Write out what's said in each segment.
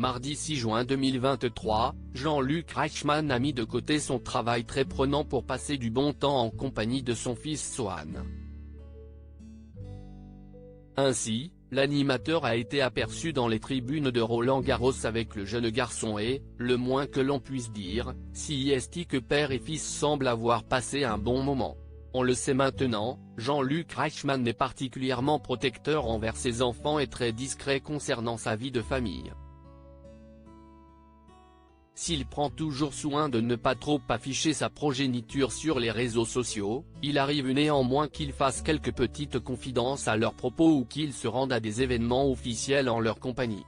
Mardi 6 juin 2023, Jean-Luc Reichmann a mis de côté son travail très prenant pour passer du bon temps en compagnie de son fils Swan. Ainsi, l'animateur a été aperçu dans les tribunes de Roland-Garros avec le jeune garçon et, le moins que l'on puisse dire, si est que père et fils semblent avoir passé un bon moment. On le sait maintenant, Jean-Luc Reichmann est particulièrement protecteur envers ses enfants et très discret concernant sa vie de famille. S'il prend toujours soin de ne pas trop afficher sa progéniture sur les réseaux sociaux, il arrive néanmoins qu'il fasse quelques petites confidences à leurs propos ou qu'il se rende à des événements officiels en leur compagnie.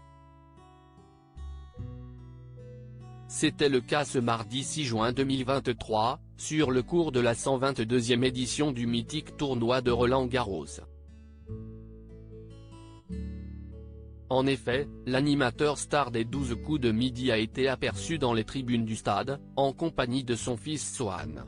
C'était le cas ce mardi 6 juin 2023, sur le cours de la 122e édition du mythique tournoi de Roland-Garros. En effet, l'animateur star des 12 coups de midi a été aperçu dans les tribunes du stade, en compagnie de son fils Swan.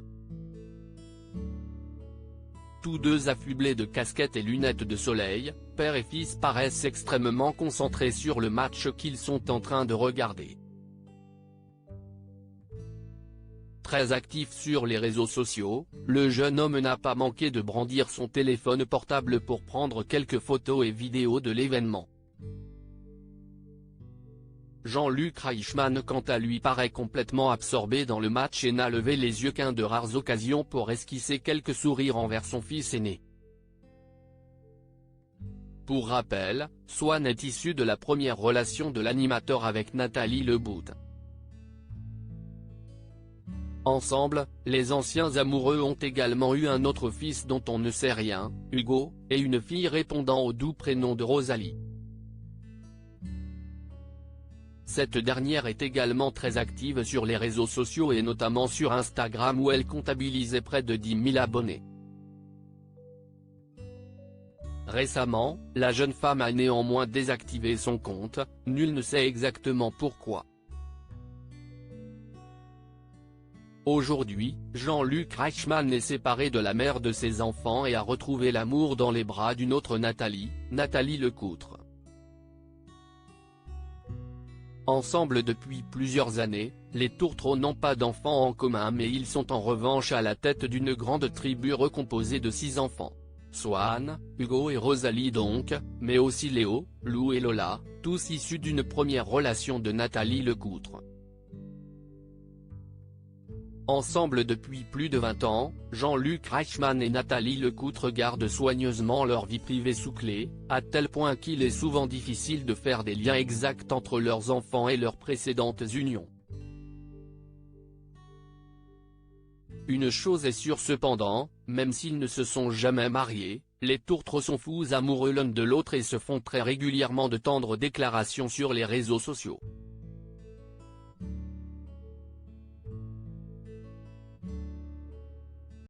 Tous deux affublés de casquettes et lunettes de soleil, père et fils paraissent extrêmement concentrés sur le match qu'ils sont en train de regarder. Très actif sur les réseaux sociaux, le jeune homme n'a pas manqué de brandir son téléphone portable pour prendre quelques photos et vidéos de l'événement. Jean-Luc Reichmann quant à lui paraît complètement absorbé dans le match et n'a levé les yeux qu'à de rares occasions pour esquisser quelques sourires envers son fils aîné. Pour rappel, Swan est issu de la première relation de l'animateur avec Nathalie Lebout. Ensemble, les anciens amoureux ont également eu un autre fils dont on ne sait rien, Hugo, et une fille répondant au doux prénom de Rosalie. Cette dernière est également très active sur les réseaux sociaux et notamment sur Instagram où elle comptabilisait près de 10 000 abonnés. Récemment, la jeune femme a néanmoins désactivé son compte, nul ne sait exactement pourquoi. Aujourd'hui, Jean-Luc Reichmann est séparé de la mère de ses enfants et a retrouvé l'amour dans les bras d'une autre Nathalie Lecoutre. Ensemble depuis plusieurs années, les tourtereaux n'ont pas d'enfants en commun mais ils sont en revanche à la tête d'une grande tribu recomposée de 6 enfants. Swan, Hugo et Rosalie donc, mais aussi Léo, Lou et Lola, tous issus d'une première relation de Nathalie Lecoutre. Ensemble depuis plus de 20 ans, Jean-Luc Reichmann et Nathalie Lecoutre gardent soigneusement leur vie privée sous clé, à tel point qu'il est souvent difficile de faire des liens exacts entre leurs enfants et leurs précédentes unions. Une chose est sûre cependant, même s'ils ne se sont jamais mariés, les tourtereaux sont fous amoureux l'un de l'autre et se font très régulièrement de tendres déclarations sur les réseaux sociaux.